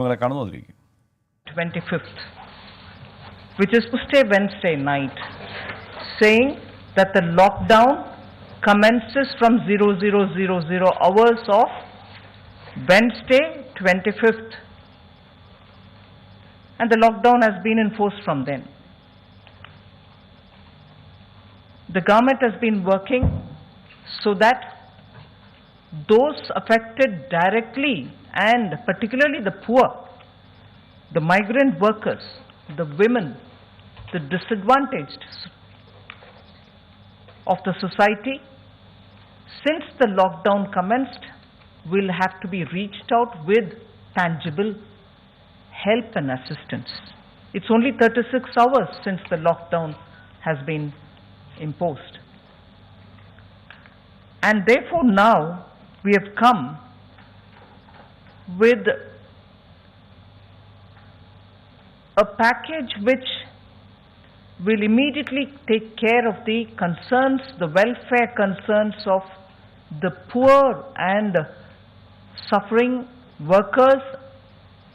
25th, which is Tuesday, Wednesday night, saying that the lockdown commences from 0000 hours of Wednesday, 25th, and the lockdown has been enforced from then. The government has been working so that those affected directly, and particularly the poor, the migrant workers, the women, the disadvantaged of the society, since the lockdown commenced, will have to be reached out with tangible help and assistance. It's only 36 hours since the lockdown has been imposed. And therefore now we have come with a package which will immediately take care of the concerns, the welfare concerns of the poor and suffering workers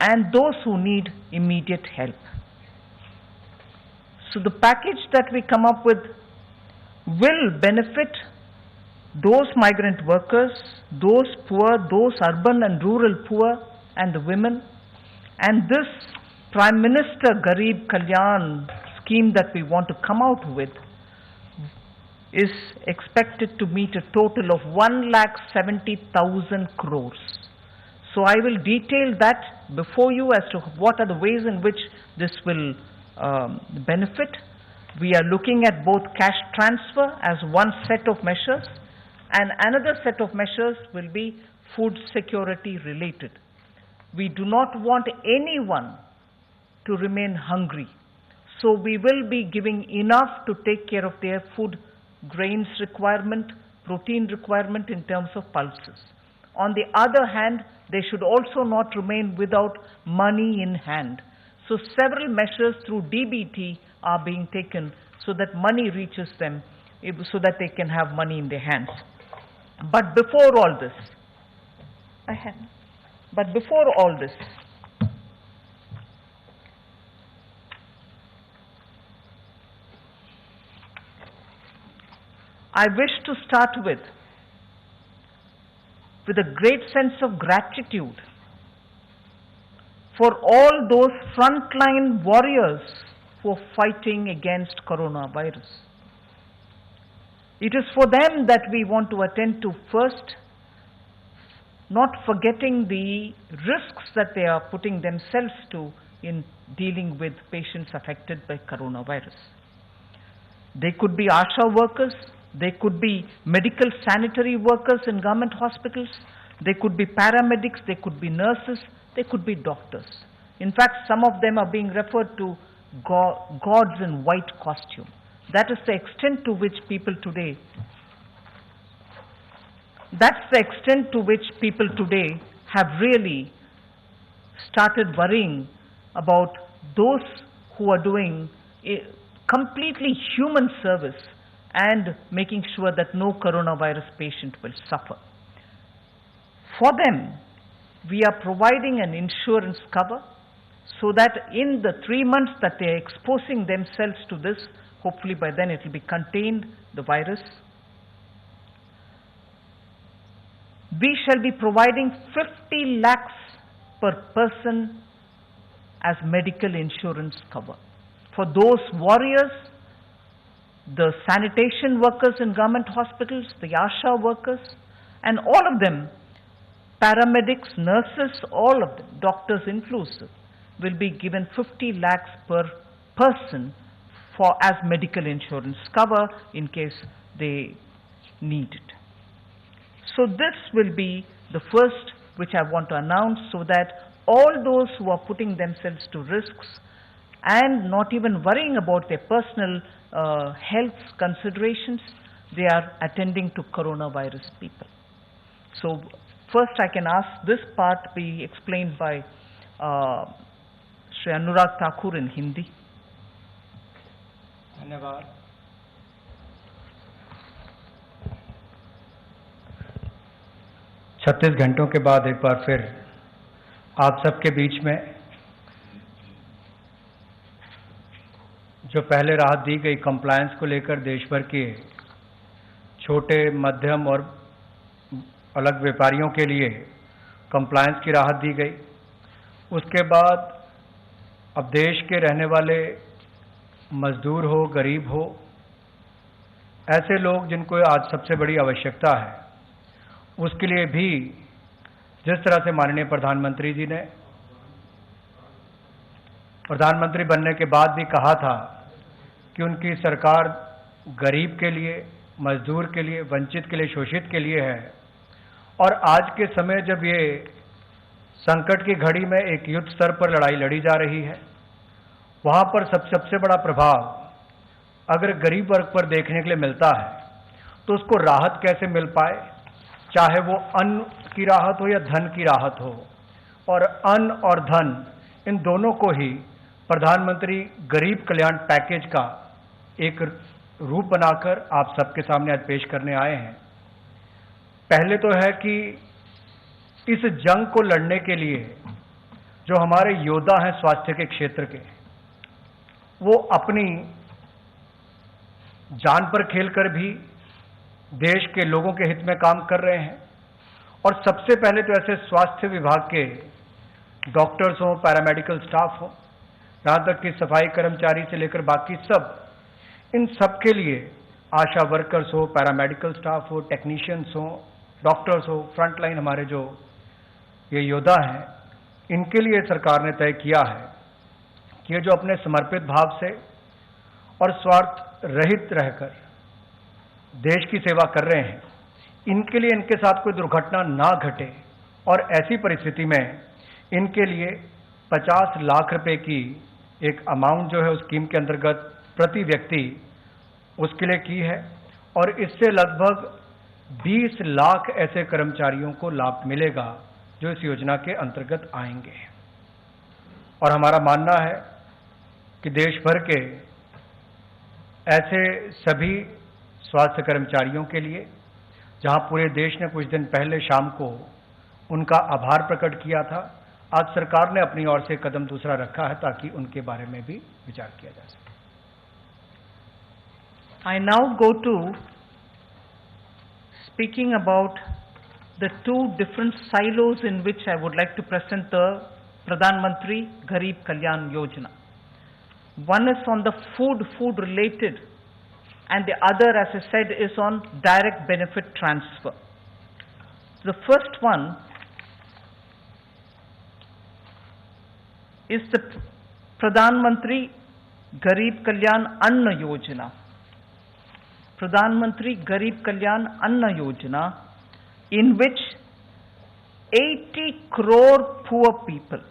and those who need immediate help. So the package that we come up with will benefit those migrant workers, those poor, those urban and rural poor, and the women. And this Prime Minister Garib Kalyan scheme that we want to come out with is expected to meet a total of 1,70,000 crores. So I will detail that before you as to what are the ways in which this will benefit. We are looking at both cash transfer as one set of measures, and another set of measures will be food security related. We do not want anyone to remain hungry. So we will be giving enough to take care of their food grains requirement, protein requirement in terms of pulses. On the other hand, they should also not remain without money in hand. So several measures through DBT are being taken so that money reaches them, so that they can have money in their hands. But before all this, I wish to start with a great sense of gratitude for all those frontline warriors who are fighting against coronavirus. It is for them that we want to attend to first, not forgetting the risks that they are putting themselves to in dealing with patients affected by coronavirus. They could be ASHA workers, they could be medical sanitary workers in government hospitals, they could be paramedics, they could be nurses, they could be doctors. In fact, some of them are being referred to gods in white costume. That is the extent to which people today, have really started worrying about those who are doing a completely human service and making sure that no coronavirus patient will suffer. For them, we are providing an insurance cover so that in the 3 months that they are exposing themselves to this, hopefully by then it will be contained, the virus. We shall be providing 50 lakhs per person as medical insurance cover. For those warriors, the sanitation workers in government hospitals, the ASHA workers, and all of them, paramedics, nurses, all of them, doctors inclusive, will be given 50 lakhs per person as medical insurance cover in case they need it. So this will be the first which I want to announce, so that all those who are putting themselves to risks and not even worrying about their personal health considerations, they are attending to coronavirus people. So first I can ask this part be explained by Shri Anurag Thakur in Hindi. धन्यवाद। 36 घंटों के बाद एक बार फिर आप सबके बीच में जो पहले राहत दी गई कंप्लायंस को लेकर देश भर के छोटे, मध्यम और अलग व्यापारियों के लिए कंप्लायंस की राहत दी गई। उसके बाद अब देश के रहने वाले मजदूर हो, गरीब हो, ऐसे लोग जिनको आज सबसे बड़ी आवश्यकता है, उसके लिए भी जिस तरह से माननीय प्रधानमंत्री जी ने प्रधानमंत्री बनने के बाद भी कहा था कि उनकी सरकार गरीब के लिए, मजदूर के लिए, वंचित के लिए, शोषित के लिए है, और आज के समय जब ये संकट की घड़ी में एक युद्ध स्तर पर लड़ाई लड़ी जा रही है, वहां पर सबसे बड़ा प्रभाव अगर गरीब वर्ग पर देखने के लिए मिलता है तो उसको राहत कैसे मिल पाए, चाहे वो अन्न की राहत हो या धन की राहत हो। और अन्न और धन इन दोनों को ही प्रधानमंत्री गरीब कल्याण पैकेज का एक रूप बनाकर आप सबके सामने आज पेश करने आए हैं। पहले तो है कि इस जंग को लड़ने के लिए जो हमारे योद्धा हैं स्वास्थ्य के क्षेत्र के, वो अपनी जान पर खेलकर भी देश के लोगों के हित में काम कर रहे हैं। और सबसे पहले तो ऐसे स्वास्थ्य विभाग के डॉक्टर्स हों, पैरामेडिकल स्टाफ हो, यहां तक कि सफाई कर्मचारी से लेकर बाकी सब, इन सब के लिए आशा वर्कर्स हो, पैरामेडिकल स्टाफ हो, टेक्नीशियंस हो, डॉक्टर्स हो, फ्रंटलाइन हमारे जो ये योद्धा हैं, इनके लिए सरकार ने तय किया है कि ये जो अपने समर्पित भाव से और स्वार्थ रहित रहकर देश की सेवा कर रहे हैं, इनके लिए इनके साथ कोई दुर्घटना ना घटे, और ऐसी परिस्थिति में इनके लिए 50 लाख रुपए की एक अमाउंट जो है उस स्कीम के अंतर्गत प्रति व्यक्ति उसके लिए की है। और इससे लगभग 20 लाख ऐसे कर्मचारियों को लाभ मिलेगा जो इस योजना के अंतर्गत आएंगे। और हमारा मानना है कि देश भर के ऐसे सभी स्वास्थ्य कर्मचारियों के लिए, जहां पूरे देश ने कुछ दिन पहले शाम को उनका आभार प्रकट किया था, आज सरकार ने अपनी ओर से कदम दूसरा रखा है ताकि उनके बारे में भी विचार किया जा सके। I now go to speaking about the two different silos in which I would like to present the Pradhan Mantri Garib Kalyan Yojana. One is on the food related, and the other, as I said, is on direct benefit transfer. The first one is the Pradhan Mantri Garib Kalyan Anna Yojana. Pradhan Mantri Garib Kalyan Anna Yojana, in which 80 crore poor people,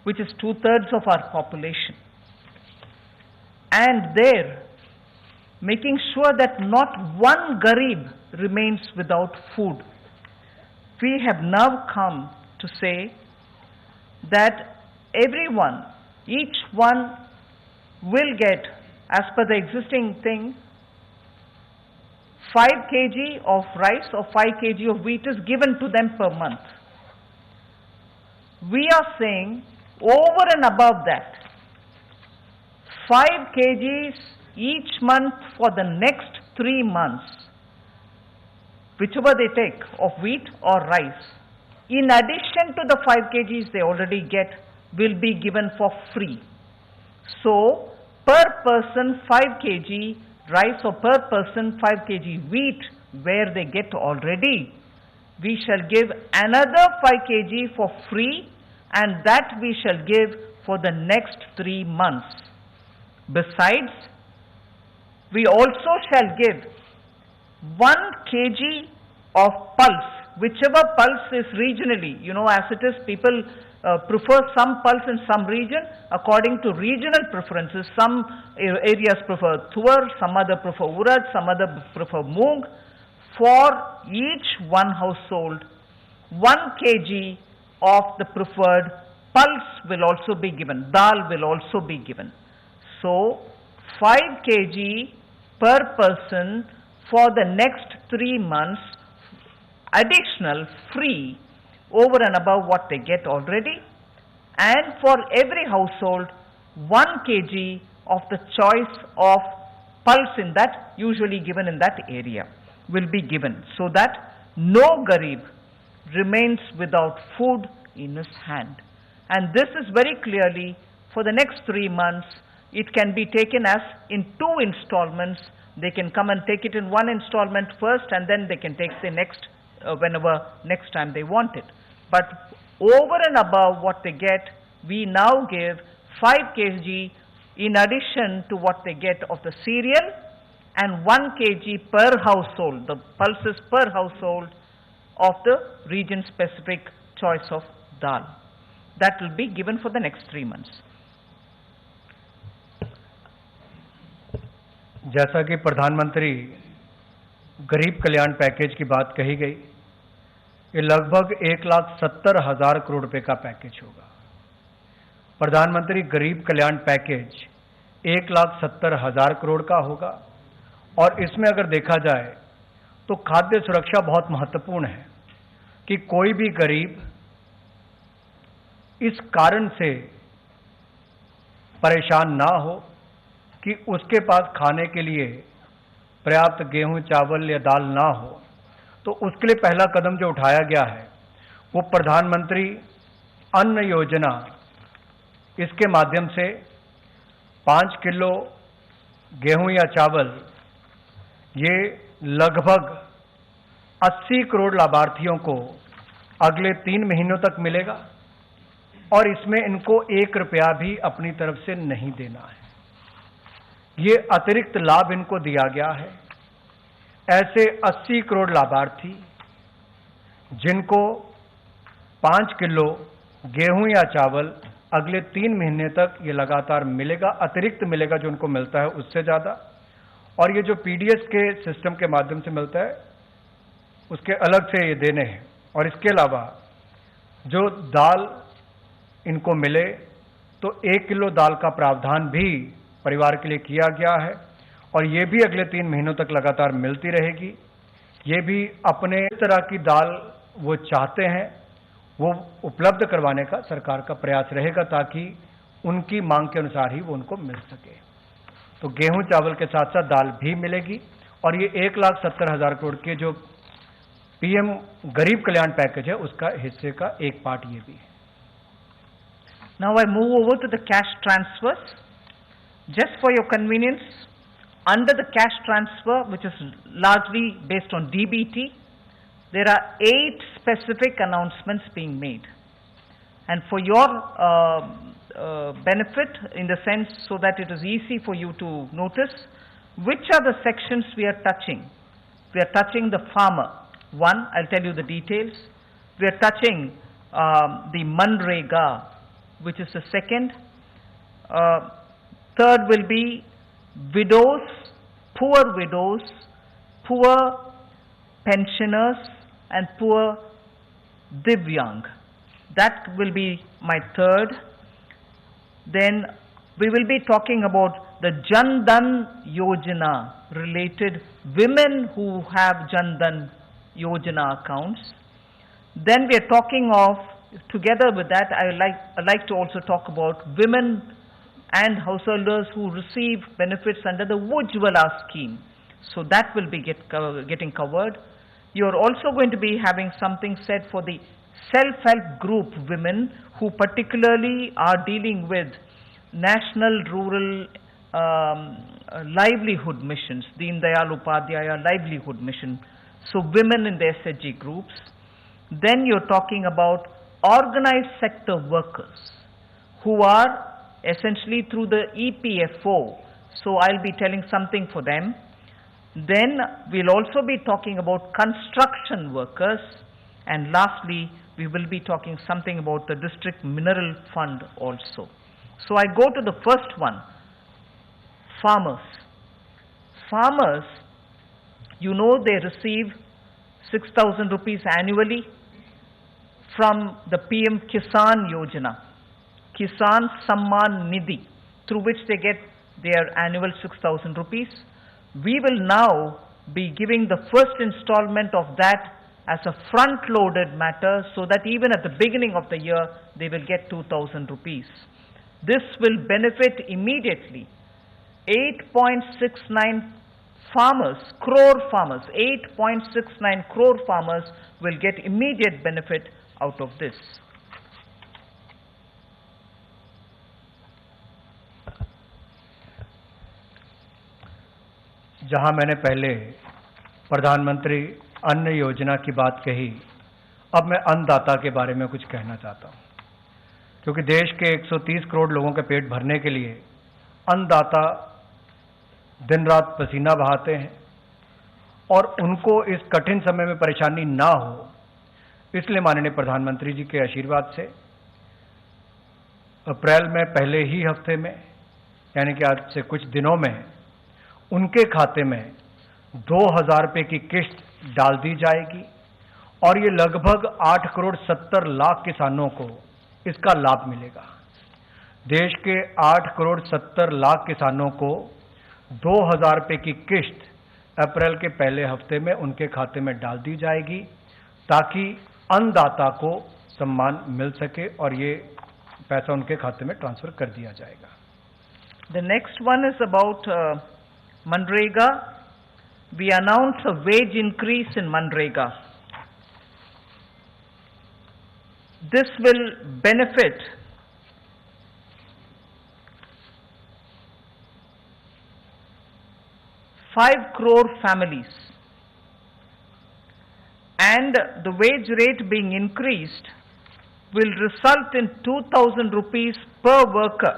which is 2/3 of our population, and there making sure that not one Garib remains without food. We have now come to say that everyone, each one will get, as per the existing thing, 5 kg of rice or 5 kg of wheat is given to them per month. We are saying over and above that, 5 kgs each month for the next 3 months, whichever they take of wheat or rice, in addition to the 5 kgs they already get, will be given for free. So, per person 5 kg rice or per person 5 kg wheat, where they get already, we shall give another 5 kg for free, and that we shall give for the next 3 months. Besides, we also shall give 1 kg of pulse, whichever pulse is regionally, as it is, people prefer some pulse in some region according to regional preferences. Some areas prefer tuar, some other prefer urad, some other prefer moong. For each one household, 1 kg of the preferred pulse will also be given, dal will also be given. So, 5 kg per person for the next 3 months, additional, free, over and above what they get already, and for every household 1 kg of the choice of pulse in that, usually given in that area, will be given, so that no garib remains without food in his hand. And this is very clearly for the next 3 months. It can be taken as in 2 installments. They can come and take it in 1 installment first, and then they can take the next whenever next time they want it. But over and above what they get, we now give 5 kg in addition to what they get of the cereal, and 1 kg per household, the pulses per household of the region-specific choice of dal. That will be given for the next 3 months. जैसा कि प्रधानमंत्री गरीब कल्याण package की बात कही गई, ये लगभग 1,70,000 करोड़ रुपए का पैकेज होगा। प्रधानमंत्री गरीब कल्याण पैकेज 1,70,000 करोड़ का होगा, और इसमें अगर देखा जाए तो खाद्य सुरक्षा बहुत महत्वपूर्ण है कि कोई भी गरीब इस कारण से परेशान ना हो कि उसके पास खाने के लिए पर्याप्त गेहूं, चावल या दाल ना हो। तो उसके लिए पहला कदम जो उठाया गया है वो प्रधानमंत्री अन्न योजना, इसके माध्यम से 5 किलो गेहूं या चावल ये लगभग 80 करोड़ लाभार्थियों को अगले 3 महीनों तक मिलेगा, और इसमें इनको 1 रुपया भी अपनी तरफ से नहीं देना है। ये अतिरिक्त लाभ इनको दिया गया है। ऐसे 80 करोड़ लाभार्थी जिनको 5 किलो गेहूं या चावल अगले 3 महीने तक ये लगातार मिलेगा, अतिरिक्त मिलेगा जो उनको मिलता है उससे ज़्यादा, और ये जो पीडीएस के सिस्टम के माध्यम से मिलता है उसके अलग से ये देने हैं। और इसके अलावा जो दाल इनको मिले तो 1 किलो दाल का प्रावधान भी परिवार के लिए किया गया है, और ये भी अगले 3 महीनों तक लगातार मिलती रहेगी। ये भी अपने तरह की दाल वो चाहते हैं वो उपलब्ध करवाने का सरकार का प्रयास रहेगा, ताकि उनकी मांग के अनुसार ही वो उनको मिल सके। तो गेहूं चावल के साथ साथ दाल भी मिलेगी, और ये 1,70,000 करोड़ के जो पीएम गरीब कल्याण पैकेज है उसका हिस्से का एक पार्ट ये भी है। Now I move over to the cash transfers. Just for your convenience, under the cash transfer, which is largely based on DBT, there are 8 specific announcements being made. And for your benefit, in the sense so that it is easy for you to notice, which are the sections we are touching? We are touching the farmer. 1, I'll tell you the details. We are touching the Manrega, which is the second. Third will be widows, poor pensioners, and poor Divyang. That will be my third. Then we will be talking about the Jan Dhan Yojana related women who have Jan Dhan Yojana accounts. Then we are talking of, together with that, I like to also talk about women and householders who receive benefits under the Ujjwala scheme. So that will be getting covered. You are also going to be having something said for the self-help group women who particularly are dealing with National Rural Livelihood Missions, Deen Dayal Upadhyaya Livelihood Mission. So women in the SHG groups. Then you're talking about organized sector workers who are essentially through the EPFO. So I'll be telling something for them. Then we'll also be talking about construction workers, and lastly we will be talking something about the district mineral fund also. So I go to the first one, farmers. Farmers, you know, they receive 6,000 rupees annually from the PM Kisan Yojana, Kisan Samman Nidhi, through which they get their annual 6,000 rupees. We will now be giving the first installment of that as a front-loaded matter so that even at the beginning of the year they will get 2,000 rupees. This will benefit immediately 8.69 crore farmers, 8.69 crore farmers will get immediate benefit out of this. जहां मैंने पहले प्रधानमंत्री अन्न योजना की बात कही, अब मैं अन्नदाता के बारे में कुछ कहना चाहता हूं, क्योंकि देश के 130 करोड़ लोगों के पेट भरने के लिए अन्नदाता दिन रात पसीना बहाते हैं और उनको इस कठिन समय में परेशानी ना हो, इसलिए माननीय प्रधानमंत्री जी के आशीर्वाद से अप्रैल में पहले ही हफ्ते में, यानी कि आज से कुछ दिनों में, उनके खाते में 2,000 रुपये की किस्त डाल दी जाएगी और ये लगभग 8 करोड़ 70 लाख किसानों को इसका लाभ मिलेगा। देश के 8 करोड़ 70 लाख किसानों को 2,000 रुपये की किस्त अप्रैल के पहले हफ्ते में उनके खाते में डाल दी जाएगी ताकि अन्नदाता को सम्मान मिल सके और ये पैसा उनके खाते में ट्रांसफर कर दिया जाएगा। The next one is about Manrega. We announced a wage increase in Manrega. This will benefit five crore families, and the wage rate being increased will result in 2,000 rupees per worker.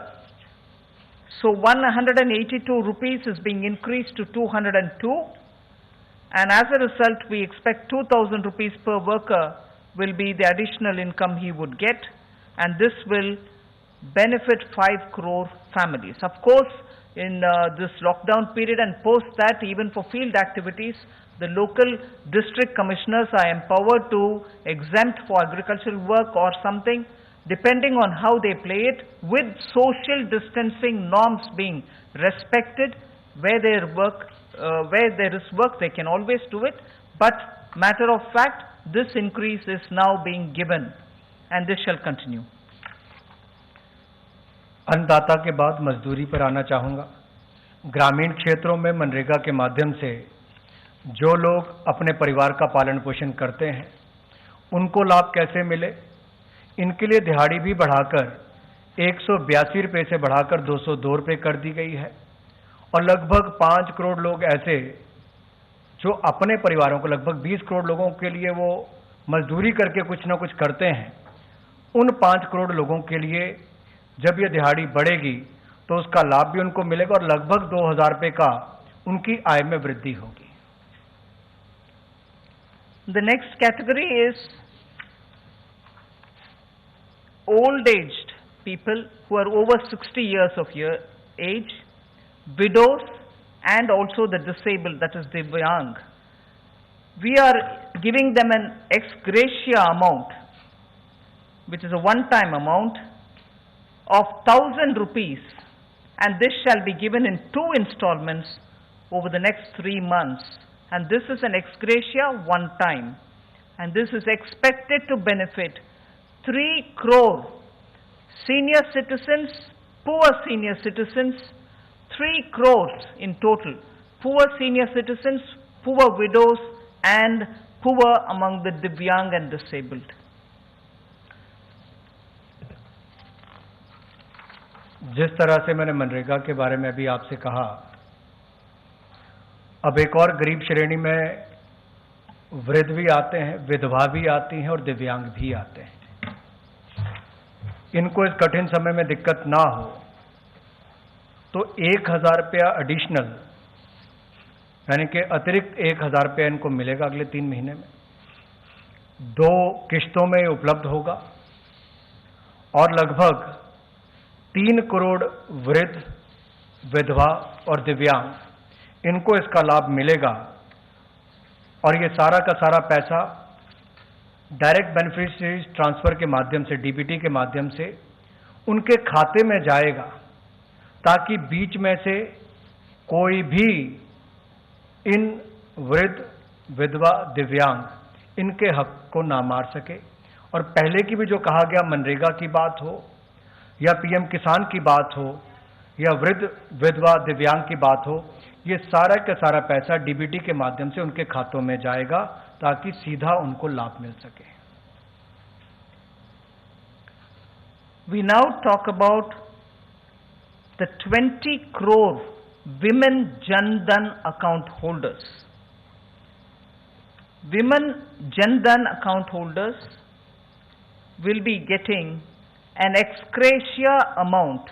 So 182 rupees is being increased to 202, and as a result we expect 2,000 rupees per worker will be the additional income he would get, and this will benefit 5 crore families. Of course, in this lockdown period and post that, even for field activities, the local district commissioners are empowered to exempt for agricultural work or something, depending on how they play it, with social distancing norms being respected. Where there is work, they can always do it. But matter of fact, this increase is now being given, and this shall continue. अन्नदाता के बाद मजदूरी पर आना चाहूँगा। ग्रामीण क्षेत्रों में मनरेगा के माध्यम से जो लोग अपने परिवार का पालन पोषण करते हैं, उनको लाभ कैसे मिले, इनके लिए दिहाड़ी भी बढ़ाकर 182 रुपये से बढ़ाकर 202 रुपये कर दी गई है और लगभग 5 करोड़ लोग ऐसे जो अपने परिवारों को, लगभग 20 करोड़ लोगों के लिए वो मजदूरी करके कुछ ना कुछ करते हैं, उन 5 करोड़ लोगों के लिए जब ये दिहाड़ी बढ़ेगी तो उसका लाभ भी उनको मिलेगा और लगभग 2,000 रुपये का उनकी आय में वृद्धि होगी। The next category is old aged people who are over 60 years of age, widows, and also the disabled, that is Divyang. We are giving them an ex gratia amount, which is a one-time amount of 1,000 rupees, and this shall be given in 2 installments over the next 3 months. And this is an ex gratia one time, and this is expected to benefit 3 crore senior citizens, poor senior citizens, 3 crores in total, poor senior citizens, poor widows, and poor among the Divyang and disabled. जिस तरह से मैंने मनरेगा के बारे में अभी आपसे कहा, अब एक और गरीब श्रेणी में वृद्ध भी आते हैं, विधवा भी आती हैं और दिव्यांग भी आते हैं। इनको इस कठिन समय में दिक्कत ना हो तो 1,000 रुपया एडिशनल, यानी कि अतिरिक्त 1,000 रुपया इनको मिलेगा अगले 3 महीने में। 2 किश्तों में उपलब्ध होगा और लगभग 3 करोड़ वृद्ध, विधवा और दिव्यांग, इनको इसका लाभ मिलेगा और ये सारा का सारा पैसा डायरेक्ट बेनिफिशियरीज ट्रांसफर के माध्यम से, डीबीटी के माध्यम से उनके खाते में जाएगा, ताकि बीच में से कोई भी इन वृद्ध, विधवा, दिव्यांग इनके हक को ना मार सके। और पहले की भी जो कहा गया मनरेगा की बात हो या पीएम किसान की बात हो या वृद्ध विधवा दिव्यांग की बात हो, ये सारा का सारा पैसा डीबीटी के माध्यम से उनके खातों में जाएगा ताकि सीधा उनको लाभ मिल सके। We now talk about the 20 crore women Jan Dhan account holders. Women Jan Dhan account holders will be getting an ex gratia amount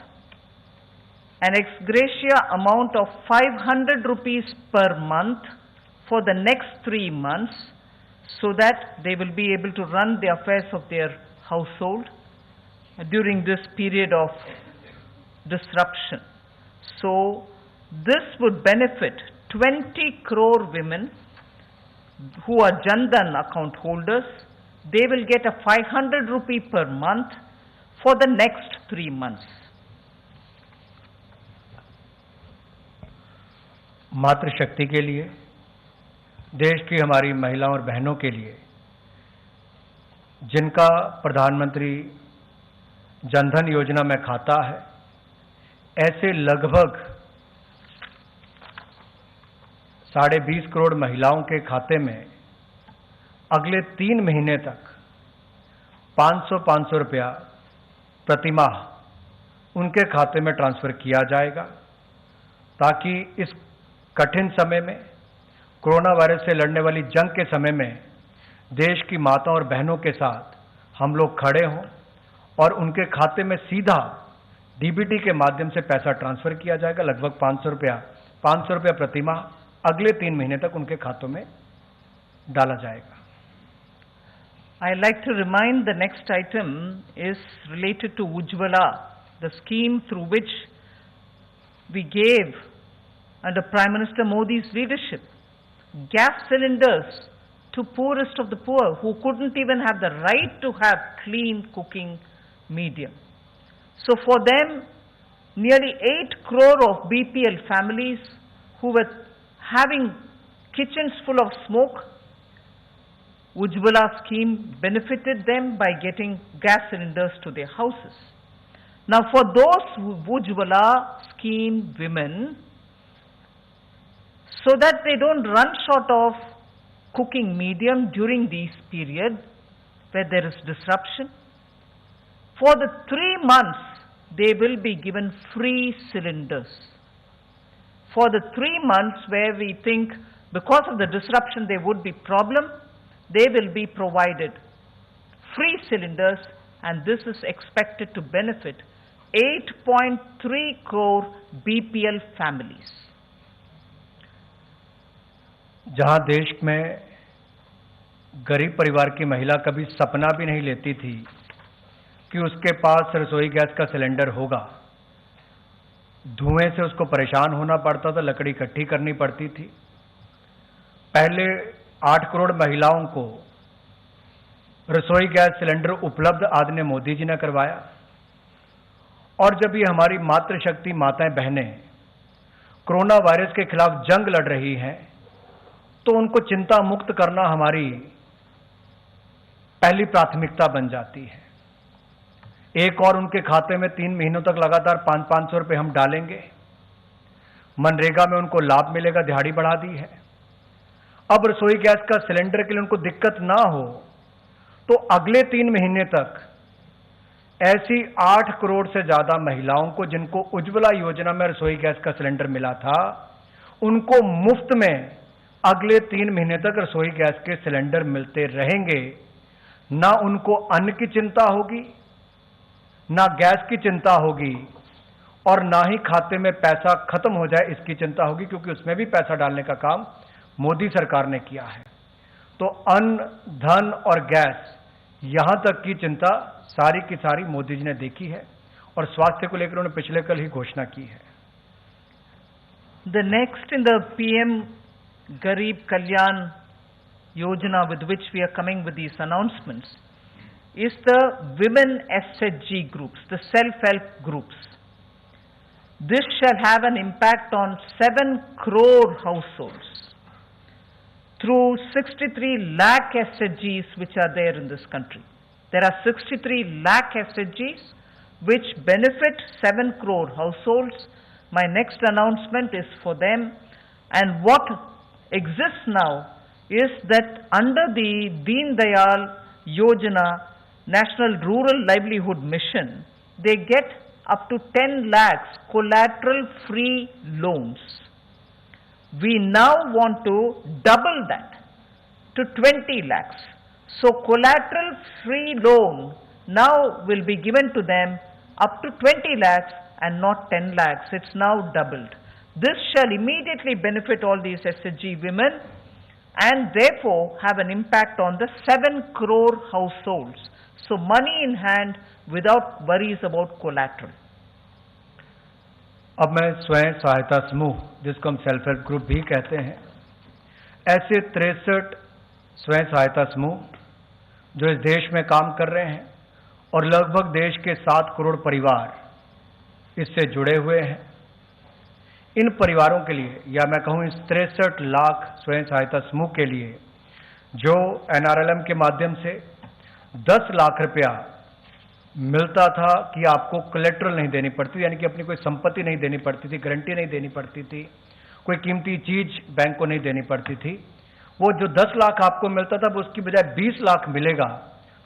of 500 rupees per month for the next 3 months, so that they will be able to run the affairs of their household during this period of disruption. So this would benefit 20 crore women who are Jan Dhan account holders. They will get a 500 rupee per month for the next 3 months. मातृशक्ति के लिए, देश की हमारी महिलाओं और बहनों के लिए, जिनका प्रधानमंत्री जनधन योजना में खाता है, ऐसे लगभग 20.5 करोड़ महिलाओं के खाते में अगले 3 महीने तक 500 रुपया प्रतिमाह उनके खाते में ट्रांसफर किया जाएगा, ताकि इस कठिन समय में, कोरोना वायरस से लड़ने वाली जंग के समय में देश की माताओं और बहनों के साथ हम लोग खड़े हों और उनके खाते में सीधा डीबीटी के माध्यम से पैसा ट्रांसफर किया जाएगा। लगभग 500 रुपया प्रतिमाह अगले 3 महीने तक उनके खातों में डाला जाएगा। I'd like to remind the next item is related to Ujjwala, the scheme through which we gave under Prime Minister Modi's leadership gas cylinders to poorest of the poor who couldn't even have the right to have clean cooking medium. So for them, nearly 8 crore of BPL families who were having kitchens full of smoke, Ujjwala scheme benefited them by getting gas cylinders to their houses. Now for those Ujjwala scheme women, so that they don't run short of cooking medium during this period where there is disruption, for the 3 months they will be given free cylinders. For the 3 months where we think because of the disruption there would be problem, they will be provided free cylinders, and this is expected to benefit 8.3 crore BPL families. जहां देश में गरीब परिवार की महिला कभी सपना भी नहीं लेती थी कि उसके पास रसोई गैस का सिलेंडर होगा, धुएं से उसको परेशान होना पड़ता था, लकड़ी इकट्ठी करनी पड़ती थी। पहले 8 करोड़ महिलाओं को रसोई गैस सिलेंडर उपलब्ध आदरणीय मोदी जी ने करवाया, और जब ये हमारी मातृशक्ति माताएं बहनें कोरोना वायरस के खिलाफ जंग लड़ रही हैं, तो उनको चिंता मुक्त करना हमारी पहली प्राथमिकता बन जाती है। एक और उनके खाते में 3 महीनों तक लगातार 500 रुपए हम डालेंगे। मनरेगा में उनको लाभ मिलेगा, दिहाड़ी बढ़ा दी है। अब रसोई गैस का सिलेंडर के लिए उनको दिक्कत ना हो, तो अगले 3 महीने तक ऐसी 8 करोड़ से ज्यादा महिलाओं को जिनको उज्ज्वला योजना में रसोई गैस का सिलेंडर मिला था, उनको मुफ्त में अगले 3 महीने तक रसोई गैस के सिलेंडर मिलते रहेंगे। ना उनको अन्न की चिंता होगी, ना गैस की चिंता होगी, और ना ही खाते में पैसा खत्म हो जाए इसकी चिंता होगी, क्योंकि उसमें भी पैसा डालने का काम मोदी सरकार ने किया है। तो अन्न, धन और गैस, यहां तक की चिंता सारी की सारी मोदी जी ने देखी है, और स्वास्थ्य को लेकर उन्होंने पिछले कल ही घोषणा की है। The next in the PM Garib Kalyan Yojana with which we are coming with these announcements is the women SHG groups, the self-help groups. This shall have an impact on 7 crore households. through 63 lakh SHGs which are there in this country. There are 63 lakh SHGs which benefit 7 crore households. My next announcement is for them, and what exists now is that under the Deen Dayal Yojana National Rural Livelihood Mission, they get up to 10 lakhs collateral free loans. We now want to double that to 20 lakhs. So collateral free loan now will be given to them up to 20 lakhs and not 10 lakhs. It's now doubled. This shall immediately benefit all these SHG women and therefore have an impact on the 7 crore households. So money in hand without worries about collateral. अब मैं स्वयं सहायता समूह, जिसको हम self help group भी कहते हैं, ऐसे 63 स्वयं सहायता समूह जो इस देश में काम कर रहे हैं और लगभग देश के 7 करोड़ परिवार इससे जुड़े हुए हैं, इन परिवारों के लिए, या मैं कहूं इस 63 लाख स्वयं सहायता समूह के लिए, जो NRLM के माध्यम से 10 लाख रुपया मिलता था कि आपको कोलेट्रल नहीं देनी पड़ती, यानी कि अपनी कोई संपत्ति नहीं देनी पड़ती थी, गारंटी नहीं देनी पड़ती थी, कोई कीमती चीज बैंक को नहीं देनी पड़ती थी, वो जो 10 लाख आपको मिलता था वो उसकी बजाय 20 लाख मिलेगा,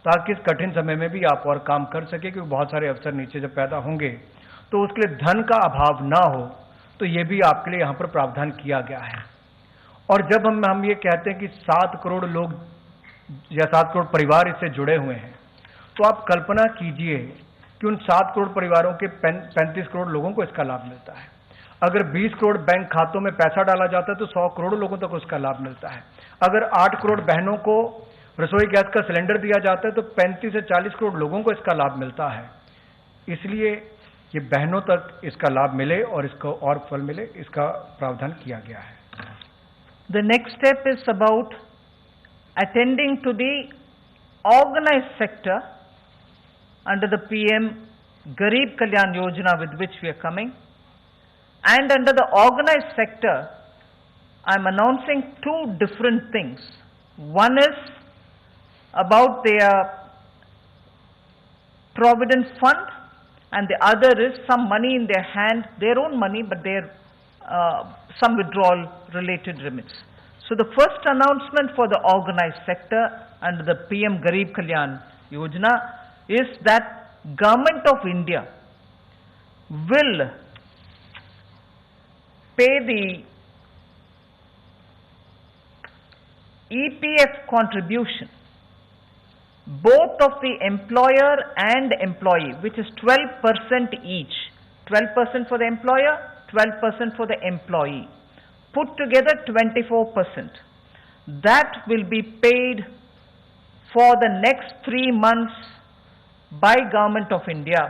ताकि इस कठिन समय में भी आप और काम कर सके, क्योंकि बहुत सारे अवसर नीचे जब पैदा होंगे तो उसके लिए धन का अभाव ना हो, तो ये भी आपके लिए यहाँ पर प्रावधान किया गया है। और जब हम ये कहते हैं कि 7 करोड़ लोग या 7 करोड़ परिवार इससे जुड़े हुए हैं, तो आप कल्पना कीजिए कि उन 7 करोड़ परिवारों के 35 करोड़ लोगों को इसका लाभ मिलता है। अगर 20 करोड़ बैंक खातों में पैसा डाला जाता है तो 100 करोड़ लोगों तक उसका लाभ मिलता है। अगर 8 करोड़ बहनों को रसोई गैस का सिलेंडर दिया जाता है तो 35 से 40 करोड़ लोगों को इसका लाभ मिलता है। इसलिए ये बहनों तक इसका लाभ मिले और इसको और फल मिले, इसका प्रावधान किया गया है। The next step is about attending to the organized sector under the PM Garib Kalyan Yojana with which we are coming. And under the organized sector, I am announcing 2 different things. One is about their provident fund, and the other is some money in their hand, their own money, but their some withdrawal related remits. So the first announcement for the organized sector under the PM Garib Kalyan Yojana is that Government of India will pay the EPF contribution both of the employer and employee, which is 12% each, 12% for the employer, 12% for the employee, put together 24%. That will be paid for the next 3 months by Government of India,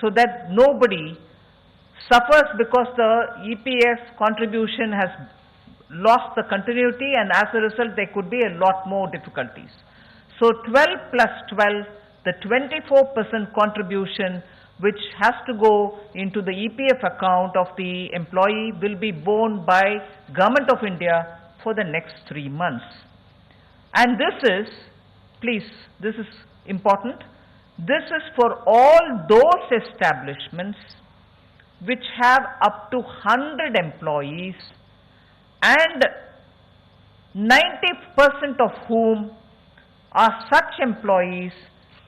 so that nobody suffers because the EPF contribution has lost the continuity, and as a result there could be a lot more difficulties. So 12 plus 12, the 24% contribution which has to go into the EPF account of the employee will be borne by Government of India for the next 3 months. And this is, please, this is important, this is for all those establishments which have up to 100 employees and 90% of whom are such employees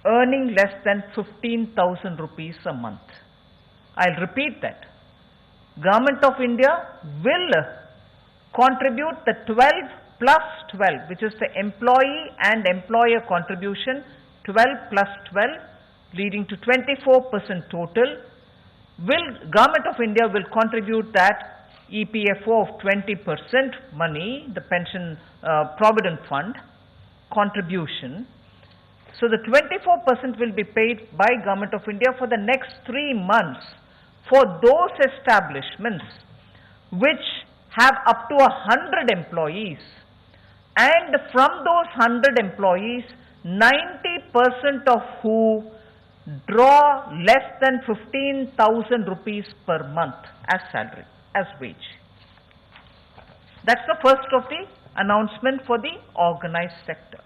earning less than 15,000 rupees a month. I'll repeat that. Government of India will contribute the 12 plus 12, which is the employee and employer contribution, 12 plus 12, leading to 24% total. Government of India will contribute that EPFO of 20% money, the pension provident fund contribution. So the 24% will be paid by Government of India for the next 3 months for those establishments which have up to 100 employees, and from those 100 employees, 90% of who draw less than 15,000 rupees per month as salary, as wage. That's the first of the announcement for the organized sector.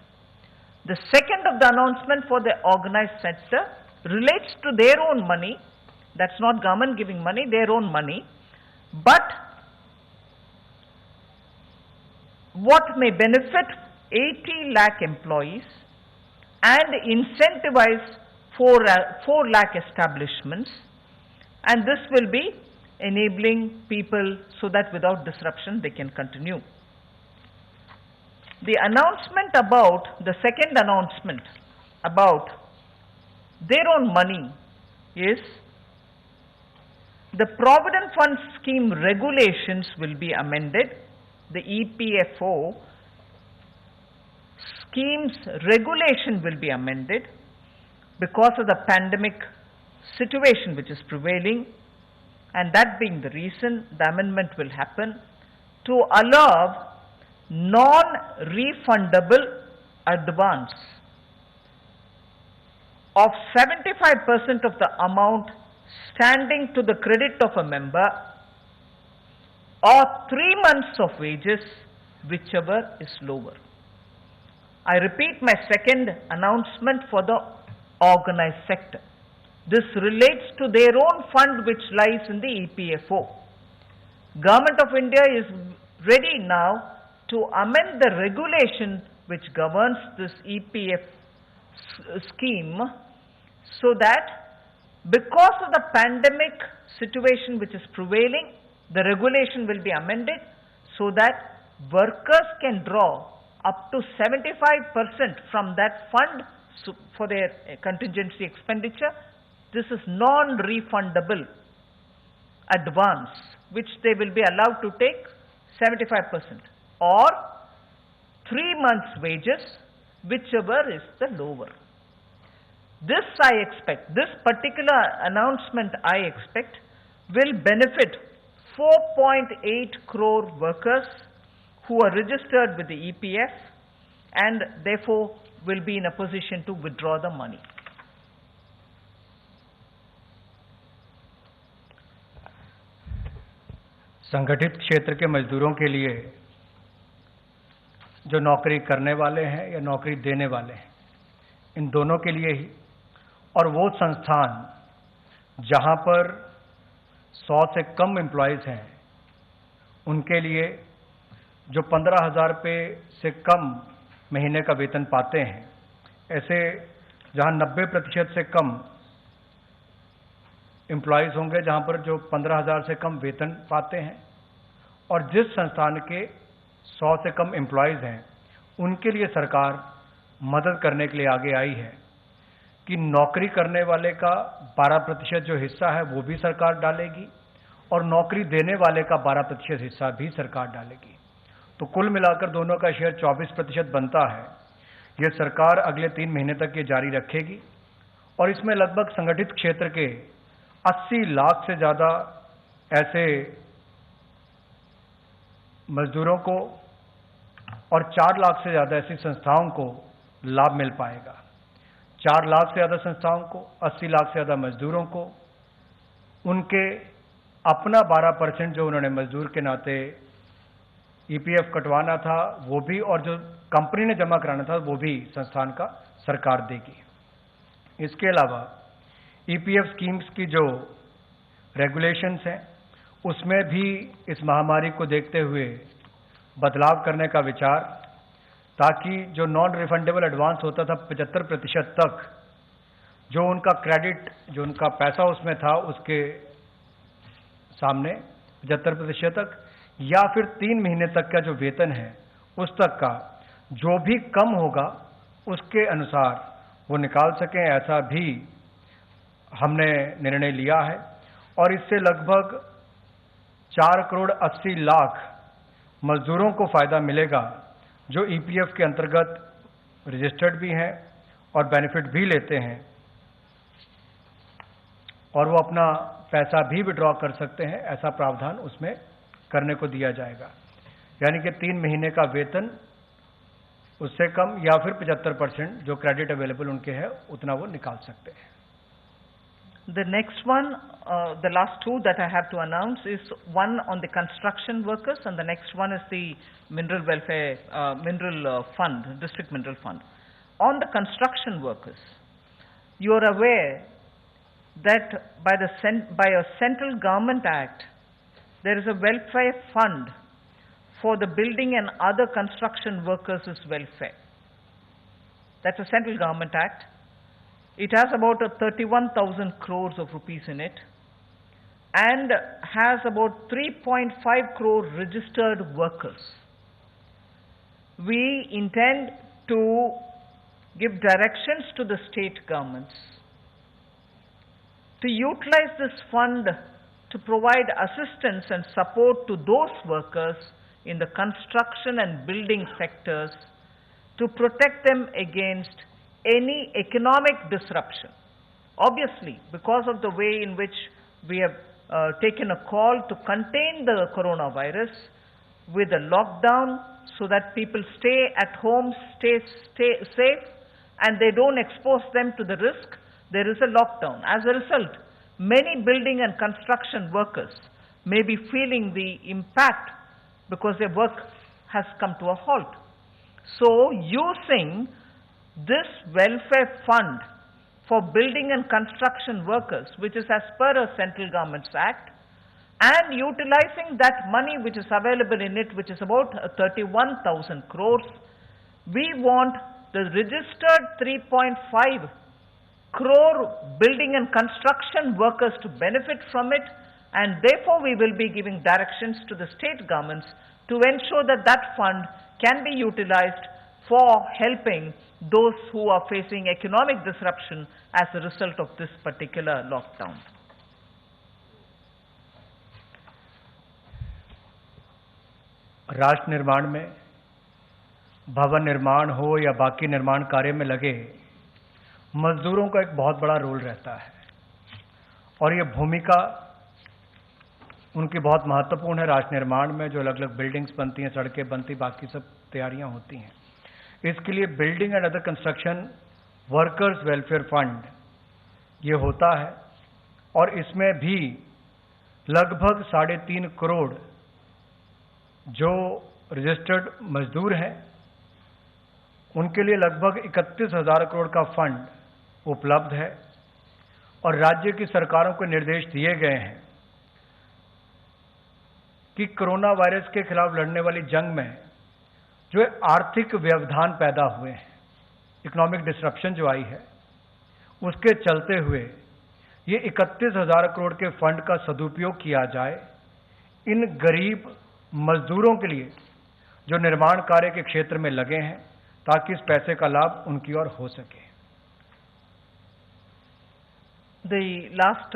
The second of the announcement for the organized sector relates to their own money. That's not government giving money, their own money. But what may benefit 80 lakh employees and incentivize 4 lakh establishments, and this will be enabling people so that without disruption they can continue. The announcement about, the second announcement about their own money is the Provident Fund Scheme regulations will be amended. The EPFO scheme's regulation will be amended because of the pandemic situation which is prevailing, and that being the reason the amendment will happen to allow non-refundable advance of 75% of the amount standing to the credit of a member or 3 months of wages, whichever is lower. I repeat my second announcement for the organized sector. This relates to their own fund which lies in the EPFO. Government of India is ready now to amend the regulation which governs this EPF scheme so that because of the pandemic situation which is prevailing, the regulation will be amended so that workers can draw up to 75% from that fund for their contingency expenditure. This is non-refundable advance which they will be allowed to take 75% or 3 months wages, whichever is the lower. This I expect, this particular announcement I expect will benefit 4.8 crore workers who are registered with the EPF and therefore will be in a position to withdraw the money. संगठित क्षेत्र के मजदूरों के लिए जो नौकरी करने वाले हैं या नौकरी देने वाले हैं, इन दोनों के लिए ही, और वो संस्थान जहां पर 100 से कम एम्प्लॉयज़ हैं उनके लिए जो 15,000 रुपये से कम महीने का वेतन पाते हैं, ऐसे जहां 90% से कम एम्प्लॉयज़ होंगे जहां पर जो 15,000 से कम वेतन पाते हैं, और जिस संस्थान के 100 से कम एम्प्लॉयज़ हैं उनके लिए सरकार मदद करने के लिए आगे आई है कि नौकरी करने वाले का 12% जो हिस्सा है वो भी सरकार डालेगी और नौकरी देने वाले का 12% हिस्सा भी सरकार डालेगी। तो कुल मिलाकर दोनों का शेयर 24% बनता है। ये सरकार अगले 3 महीने तक ये जारी रखेगी और इसमें लगभग संगठित क्षेत्र के 80 लाख से ज़्यादा ऐसे मजदूरों को और 4 लाख से ज़्यादा ऐसी संस्थाओं को लाभ मिल पाएगा। 4 लाख से ज़्यादा संस्थाओं को, 80 लाख से ज़्यादा मजदूरों को उनके अपना 12% जो उन्होंने मजदूर के नाते ईपीएफ कटवाना था वो भी, और जो कंपनी ने जमा कराना था वो भी संस्थान का सरकार देगी। इसके अलावा ईपीएफ स्कीम्स की जो रेगुलेशंस हैं उसमें भी इस महामारी को देखते हुए बदलाव करने का विचार, ताकि जो नॉन रिफंडेबल एडवांस होता था 75% तक, जो उनका क्रेडिट, जो उनका पैसा उसमें था उसके सामने 75% तक, या फिर 3 महीने तक का जो वेतन है उस तक का जो भी कम होगा उसके अनुसार वो निकाल सकें, ऐसा भी हमने निर्णय लिया है। और इससे लगभग 4 करोड़ 80 लाख मजदूरों को फायदा मिलेगा जो ईपीएफ के अंतर्गत रजिस्टर्ड भी हैं और बेनिफिट भी लेते हैं, और वो अपना पैसा भी विड्रॉ कर सकते हैं। ऐसा प्रावधान उसमें करने को दिया जाएगा, यानी कि 3 महीने का वेतन उससे कम या फिर 75% जो क्रेडिट अवेलेबल उनके है उतना वो निकाल सकते हैं। The next one the last two that I have to announce is one on the construction workers, and the next one is the mineral welfare, fund, district mineral fund. On the construction workers, you are aware that by a central government act, there is a welfare fund for the building and other construction workers' welfare. That's a central government act. It has about 31,000 crores of rupees in it and has about 3.5 crore registered workers. We intend to give directions to the state governments to utilize this fund to provide assistance and support to those workers in the construction and building sectors to protect them against any economic disruption. Obviously, because of the way in which we have taken a call to contain the coronavirus with a lockdown so that people stay at home, stay safe, and they don't expose them to the risk, there is a lockdown. As a result, many building and construction workers may be feeling the impact because their work has come to a halt. So, using this welfare fund for building and construction workers, which is as per a central government's act, and utilizing that money which is available in it, which is about 31,000 crores, we want the registered 3.5 crore building and construction workers to benefit from it, and therefore we will be giving directions to the state governments to ensure that that fund can be utilized for helping those who are facing economic disruption as a result of this particular lockdown. राष्ट्र निर्माण में भवन निर्माण हो या बाकी निर्माण कार्य में लगे मजदूरों का एक बहुत बड़ा रोल रहता है और ये भूमिका उनकी बहुत महत्वपूर्ण है राष्ट्र निर्माण में। जो अलग अलग बिल्डिंग्स बनती हैं, सड़कें बनती, बाकी सब तैयारियां होती हैं, इसके लिए building and other construction workers welfare fund ये होता है और इसमें भी लगभग 3.5 करोड़ जो रजिस्टर्ड मजदूर हैं उनके लिए लगभग 31,000 करोड़ का फंड उपलब्ध है और राज्य की सरकारों को निर्देश दिए गए हैं कि कोरोना वायरस के खिलाफ लड़ने वाली जंग में जो आर्थिक व्यवधान पैदा हुए हैं, इकोनॉमिक डिसरप्शन जो आई है, उसके चलते हुए ये 31,000 करोड़ के फंड का सदुपयोग किया जाए इन गरीब मजदूरों के लिए जो निर्माण कार्य के क्षेत्र में लगे हैं, ताकि इस पैसे का लाभ उनकी ओर हो सके। The last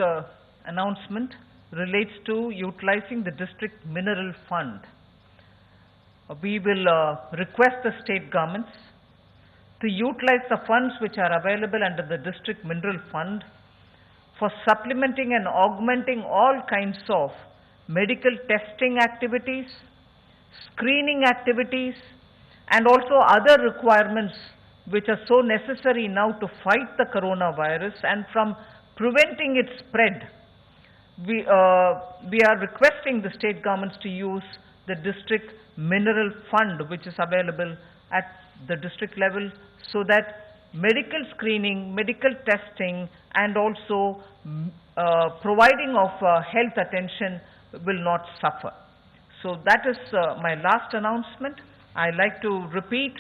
announcement relates to utilizing the district mineral fund. We will request the state governments to utilize the funds which are available under the district mineral fund for supplementing and augmenting all kinds of medical testing activities, screening activities, and also other requirements which are so necessary now to fight the coronavirus and from preventing its spread. We are requesting the state governments to use the district mineral fund which is available at the district level so that medical screening, medical testing, and also providing of health attention will not suffer. So that is my last announcement. I like to repeat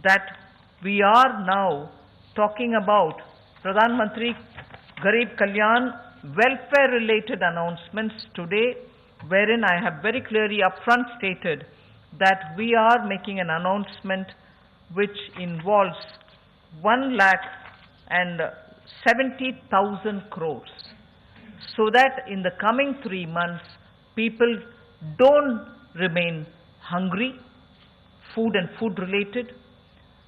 that we are now talking about Pradhan Mantri Garib Kalyan welfare related announcements today, wherein I have very clearly upfront stated that we are making an announcement which involves 1,70,000 crores, so that in the coming 3 months people don't remain hungry, food and food related,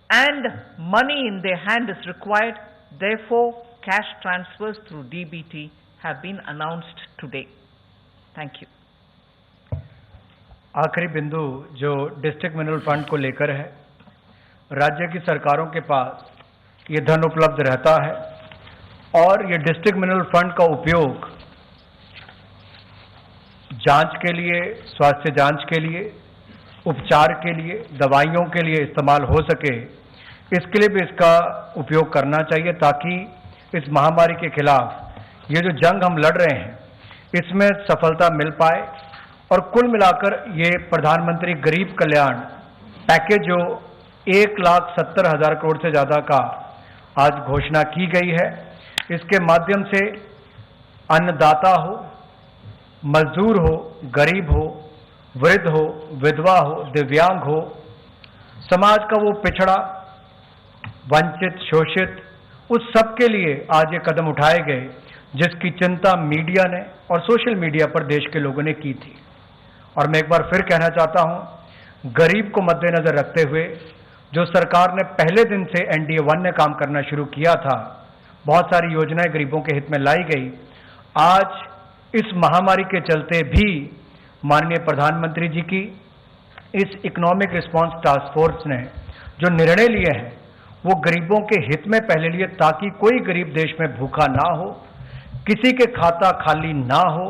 and money in their hand is required. Therefore, cash transfers through DBT have been announced today. Thank you. आखिरी बिंदु जो district mineral fund को लेकर है, राज्य की सरकारों के पास ये धन उपलब्ध रहता है और ये डिस्ट्रिक्ट मिनरल फंड का उपयोग जांच के लिए, स्वास्थ्य जांच के लिए, उपचार के लिए, दवाइयों के लिए इस्तेमाल हो सके, इसके लिए भी इसका उपयोग करना चाहिए, ताकि इस महामारी के खिलाफ ये जो जंग हम लड़ रहे हैं इसमें सफलता मिल पाए। और कुल मिलाकर ये प्रधानमंत्री गरीब कल्याण पैकेज जो 1,70,000 करोड़ से ज़्यादा का आज घोषणा की गई है, इसके माध्यम से अन्नदाता हो, मजदूर हो, गरीब हो, वृद्ध हो, विधवा हो, दिव्यांग हो, समाज का वो पिछड़ा, वंचित, शोषित, उस सब के लिए आज ये कदम उठाए गए जिसकी चिंता मीडिया ने और सोशल मीडिया पर देश के लोगों ने की थी। और मैं एक बार फिर कहना चाहता हूं, गरीब को मद्देनजर रखते हुए जो सरकार ने पहले दिन से NDA 1 ने काम करना शुरू किया था, बहुत सारी योजनाएं गरीबों के हित में लाई गई। आज इस महामारी के चलते भी माननीय प्रधानमंत्री जी की इस इकोनॉमिक रिस्पांस टास्क फोर्स ने जो निर्णय लिए हैं वो गरीबों के हित में पहले लिए, ताकि कोई गरीब देश में भूखा ना हो, किसी के खाता खाली ना हो,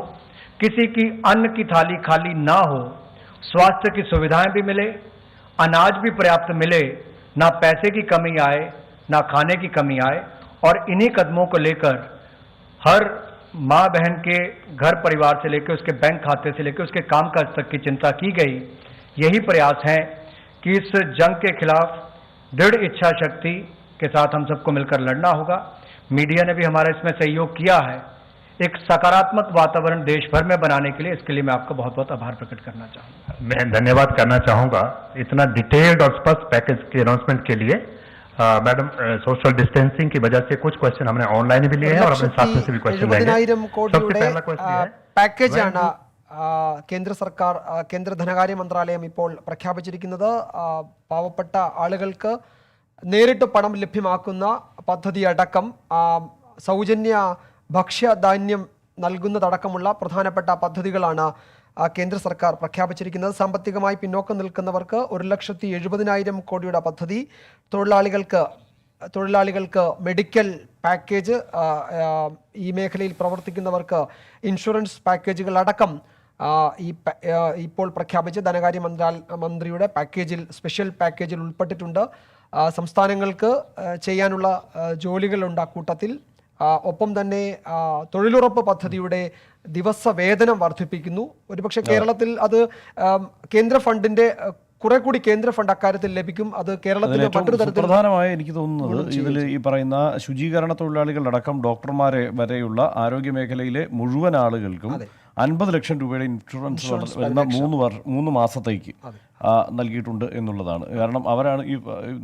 किसी की अन्न की थाली खाली ना हो, स्वास्थ्य की सुविधाएं भी मिले, अनाज भी पर्याप्त मिले, ना पैसे की कमी आए, ना खाने की कमी आए। और इन्हीं कदमों को लेकर हर माँ बहन के घर परिवार से लेकर उसके बैंक खाते से लेकर उसके कामकाज तक की चिंता की गई। यही प्रयास है कि इस जंग के खिलाफ दृढ़ इच्छा शक्ति के साथ हम सबको मिलकर लड़ना होगा। मीडिया ने भी हमारा इसमें सहयोग किया है, एक सकारात्मक वातावरण देश भर में बनाने के लिए। इसके लिए मैं आपका बहुत बहुत आभार प्रकट करना चाहूँगा। मैं धन्यवाद करना चाहूँगा इतना डिटेल्ड और स्पष्ट पैकेज के अनाउंसमेंट के लिए। मैडम, सोशल डिस्टेंसिंग की वजह से कुछ क्वेश्चन हमने ऑनलाइन भी लिए हैं और अपने साथ में से भी क्वेश्चन लेंगे। പാക്കേജാണ് കേന്ദ്ര സർക്കാർ, കേന്ദ്ര ധനകാര്യ മന്ത്രാലയം ഇപ്പോൾ പ്രഖ്യാപിച്ചിരിക്കുന്നത്. പാവപ്പെട്ട ആളുകൾക്ക് നേരിട്ട് പണം ലഭ്യമാക്കുന്ന പദ്ധതി അടക്കം, സൗജന്യ ഭക്ഷ്യധാന്യം നൽകുന്നതടക്കമുള്ള പ്രധാനപ്പെട്ട പദ്ധതികളാണ് കേന്ദ്ര സർക്കാർ പ്രഖ്യാപിച്ചിരിക്കുന്നത്. സാമ്പത്തികമായി പിന്നോക്കം നിൽക്കുന്നവർക്ക് 1,70,000 കോടിയുടെ പദ്ധതി, തൊഴിലാളികൾക്ക് മെഡിക്കൽ പാക്കേജ്, ഈ മേഖലയിൽ പ്രവർത്തിക്കുന്നവർക്ക് ഇൻഷുറൻസ് പാക്കേജുകൾ അടക്കം ഇപ്പോൾ പ്രഖ്യാപിച്ച ധനകാര്യ മന്ത്രിയുടെ പാക്കേജിൽ, സ്പെഷ്യൽ പാക്കേജിൽ ഉൾപ്പെട്ടിട്ടുണ്ട്. സംസ്ഥാനങ്ങൾക്ക് ചെയ്യാനുള്ള ജോലികളുണ്ട് കൂട്ടത്തിൽ. ഒപ്പം തന്നെ തൊഴിലുറപ്പ് പദ്ധതിയുടെ ദിവസവേതനം വർദ്ധിപ്പിക്കുന്നു. ഒരുപക്ഷെ കേരളത്തിൽ അത് കേന്ദ്ര ഫണ്ടിന്റെ കുറെ കൂടി കേന്ദ്ര ഫണ്ട് അക്കാര്യത്തിൽ ലഭിക്കും. അത് കേരളത്തിൽ മറ്റൊരു തരത്തിൽ പ്രധാനമായി എനിക്ക് തോന്നുന്നത് ഇതിൽ ഈ പറയുന്ന ശുചീകരണ തൊഴിലാളികളടക്കം ഡോക്ടർമാരെ വരെയുള്ള ആരോഗ്യ മേഖലയിലെ മുഴുവൻ ആളുകൾക്കും 50 ലക്ഷം രൂപയുടെ ഇൻഷുറൻസ് വരുന്ന 3 മാസത്തേക്ക് നൽകിയിട്ടുണ്ട് എന്നുള്ളതാണ്. കാരണം അവരാണ് ഈ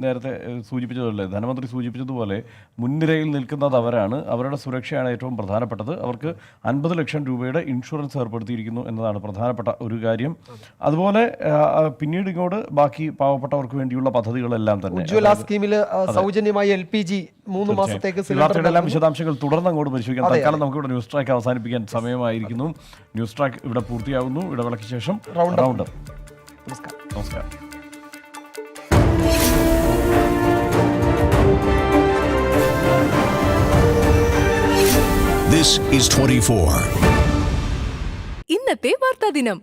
നേരത്തെ സൂചിപ്പിച്ചതല്ലേ, ധനമന്ത്രി സൂചിപ്പിച്ചതുപോലെ മുൻനിരയിൽ നിൽക്കുന്നത് അവരാണ്. അവരുടെ സുരക്ഷയാണ് ഏറ്റവും പ്രധാനപ്പെട്ടത്. അവർക്ക് 50 ലക്ഷം രൂപയുടെ ഇൻഷുറൻസ് ഏർപ്പെടുത്തിയിരിക്കുന്നു എന്നതാണ് പ്രധാനപ്പെട്ട ഒരു കാര്യം. അതുപോലെ പിന്നീട് ഇങ്ങോട്ട് ബാക്കി പാവപ്പെട്ടവർക്ക് വേണ്ടിയുള്ള പദ്ധതികളെല്ലാം തന്നെ ഉജ്ജ്വല സ്കീമിൽ സൗജന്യമായി LPG 3 മാസത്തേക്ക് എല്ലാം വിശദാംശങ്ങൾ തുടർന്ന് അങ്ങോട്ട് പരിശോധിക്കാം. തൽക്കാലം നമുക്കിവിടെ ന്യൂസ് ട്രാക്ക് അവസാനിപ്പിക്കാൻ സമയമായിരിക്കുന്നു. ന്യൂസ് ട്രാക്ക് ഇവിടെ പൂർത്തിയാകുന്നു. ഇടവേളയ്ക്ക് ശേഷം റൗണ്ട് അപ്പ്. നമസ്കാരം. This is 24. ഇന്നത്തെ വാർത്താ ദിനം.